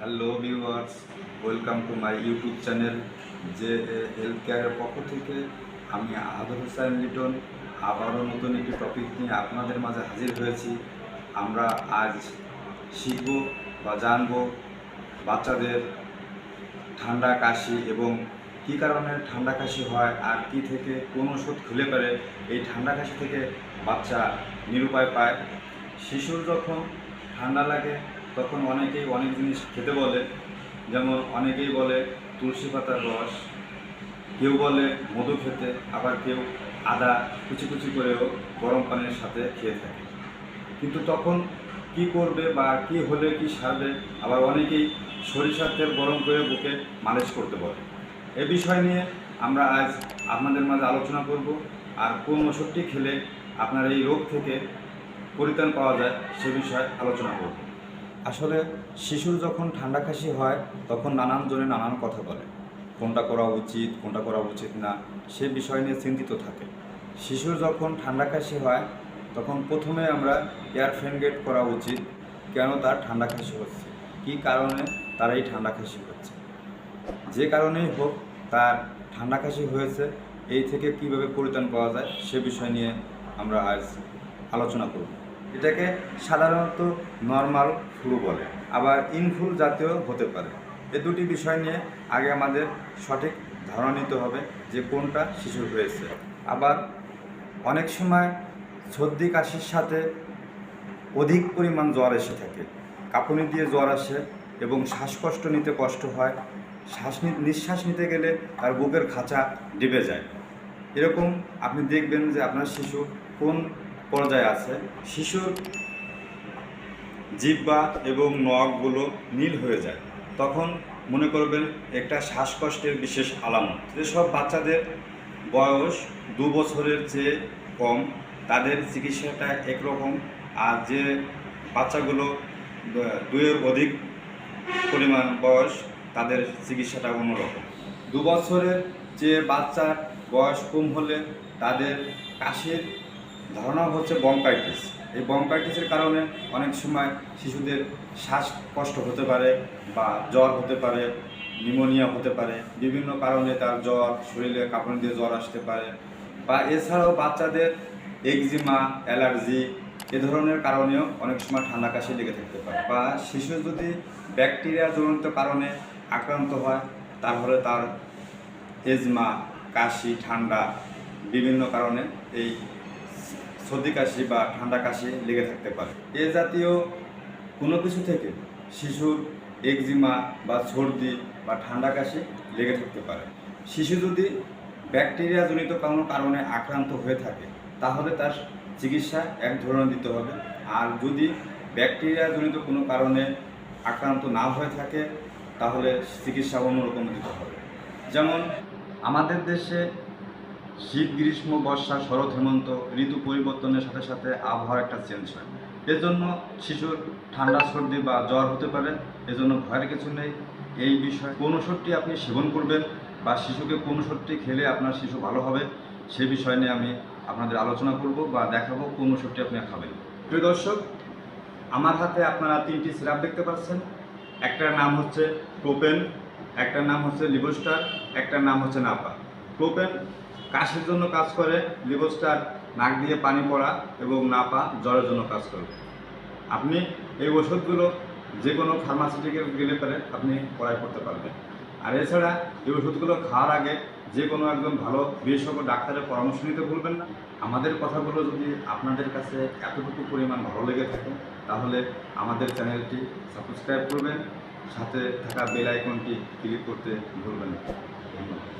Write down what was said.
Hello viewers, welcome to my YouTube channel যে health কেয়ারের পক্ষ থেকে আমি আহাদুর হোসেন লিটন আবারও নতুন একটি টপিক নিয়ে আপনাদের মাঝে হাজির হয়েছি। আমরা আজ শিখব বা জানব বাচ্চাদের ঠান্ডা কাশি এবং কী কারণে ঠান্ডা কাশি হয় আর কি থেকে কোন ওষুধ খেলে পারে এই ঠান্ডা কাশি থেকে বাচ্চা নিরুপায় পায়। শিশুর যখন ঠান্ডা লাগে তখন অনেকেই অনেক জিনিস খেতে বলে, যেমন অনেকেই বলে তুলসী পাতার রস, কেউ বলে মধু খেতে, আবার কেউ আদা কুচি কুচি করেও গরম পানির সাথে খেয়ে থাকে। কিন্তু তখন কি করবে বা কি হলে কি সারবে, আবার অনেকেই সরিষার তেল গরম করে বুকে মালিশ করতে বলে। এ বিষয় নিয়ে আমরা আজ আপনাদের মাঝে আলোচনা করব, আর কোন ওষুধটি খেলে আপনার এই রোগ থেকে পরিত্রাণ পাওয়া যায় সে বিষয়ে আলোচনা করব। আসলে শিশুর যখন ঠান্ডা কাশি হয় তখন নানান জনে নানান কথা বলে, কোনটা করা উচিত কোনটা করা উচিত না সে বিষয় নিয়ে চিন্তিত থাকে। শিশুর যখন ঠান্ডা কাশি হয় তখন প্রথমে আমরা এয়ার ফ্যান গেট করা উচিত, কেন তার ঠান্ডা কাশি হচ্ছে, কী কারণে তার এই ঠান্ডা কাশি হচ্ছে, যে কারণেই হোক তার ঠান্ডা কাশি হয়েছে, এই থেকে কীভাবে পরিত্রাণ পাওয়া যায় সে বিষয় নিয়ে আমরা আজ আলোচনা করব। এটাকে সাধারণত নর্মাল ফ্লু বলে, আবার ইনফ্লু জাতীয় হতে পারে। এ দুটি বিষয় নিয়ে আগে আমাদের সঠিক ধারণা নিতে হবে যে কোনটা শিশুর হয়েছে। আবার অনেক সময় সর্দি কাশির সাথে অধিক পরিমাণ জ্বর এসে থাকে, কাঁপুনি দিয়ে জ্বর আসে এবং শ্বাসকষ্ট নিতে কষ্ট হয়, নিঃশ্বাস নিতে গেলে তার বুকের খাঁচা ডেবে যায়। এরকম আপনি দেখবেন যে আপনার শিশু কোন পর্যায়ে আছে। শিশুর জিহ্বা এবং নখগুলো নীল হয়ে যায়, তখন মনে করবেন একটা শ্বাসকষ্টের বিশেষ আলামত। যেসব বাচ্চাদের বয়স 2 বছরের চেয়ে কম তাদের চিকিৎসাটা একরকম, আর যে বাচ্চাগুলো 2-এর অধিক পরিমাণ বয়স তাদের চিকিৎসাটা অন্যরকম। 2 বছরের যে বাচ্চার বয়স কম হলে তাদের কাশির ধারণা হচ্ছে ব্রঙ্কাইটিস। এই ব্রঙ্কাইটিসের কারণে অনেক সময় শিশুদের শ্বাসকষ্ট হতে পারে বা জ্বর হতে পারে, নিউমোনিয়া হতে পারে, বিভিন্ন কারণে তার জ্বর, শরীরে কাঁপুনি দিয়ে জ্বর আসতে পারে, বা এছাড়াও বাচ্চাদের এক্সিমা, অ্যালার্জি এ ধরনের কারণেও অনেক সময় ঠান্ডা কাশি লেগে থাকতে পারে। বা শিশু যদি ব্যাকটেরিয়া জনিত কারণে আক্রান্ত হয় তাহলে তার এজমা, কাশি, ঠান্ডা বিভিন্ন কারণে এই সর্দি কাশি বা ঠান্ডা কাশি লেগে থাকতে পারে। এ জাতীয় কোনো কিছু থেকে শিশুর এক্সিমা বা সর্দি বা ঠান্ডা কাশি লেগে থাকতে পারে। শিশু যদি ব্যাকটেরিয়াজনিত কোনো কারণে আক্রান্ত হয়ে থাকে তাহলে তার চিকিৎসা এক ধরনের দিতে হবে, আর যদি ব্যাকটেরিয়াজনিত কোনো কারণে আক্রান্ত না হয়ে থাকে তাহলে চিকিৎসা অন্যরকম দিতে হবে। যেমন আমাদের দেশে শীত, গ্রীষ্ম, বর্ষা, শরৎ, হেমন্ত ঋতু পরিবর্তনের সাথে সাথে আবহাওয়ার একটা চেঞ্জ হয়। এজন্য শিশুর ঠান্ডা, সর্দি বা জ্বর হতে পারে, এজন্য ভয়ের কিছু নেই। এই বিষয়ে কোন ওষুধটি আপনি সেবন করবেন বা শিশুকে কোন ওষুধটি খেলে আপনার শিশু ভালো হবে সে বিষয় নিয়ে আমি আপনাদের আলোচনা করব বা দেখাবো কোন ওষুধটি আপনি খাবেন। প্রিয় দর্শক, আমার হাতে আপনারা 3টি সিরাপ দেখতে পাচ্ছেন। একটার নাম হচ্ছে প্রোপেন, একটার নাম হচ্ছে লিবোস্টার, একটার নাম হচ্ছে নাপা। প্রোপেন কাশির জন্য কাজ করে, লিবোস্টার নাক দিয়ে পানি পড়া এবং নাপা জ্বরের জন্য কাজ করে। আপনি এই ওষুধগুলো যে কোনো ফার্মাসিউটিক্যাল গেলে পরে আপনি ক্রয় করতে পারবেন। আর এছাড়া এই ওষুধগুলো খাওয়ার আগে যে কোনো একজন ভালো বিশেষজ্ঞ ডাক্তারের পরামর্শ নিতে ভুলবেন না। আমাদের কথাগুলো যদি আপনাদের কাছে এতটুকু পরিমাণ ভালো লেগে থাকে তাহলে আমাদের চ্যানেলটি সাবস্ক্রাইব করবেন, সাথে থাকা বেল আইকনটি ক্লিক করতে ভুলবেন না। ধন্যবাদ।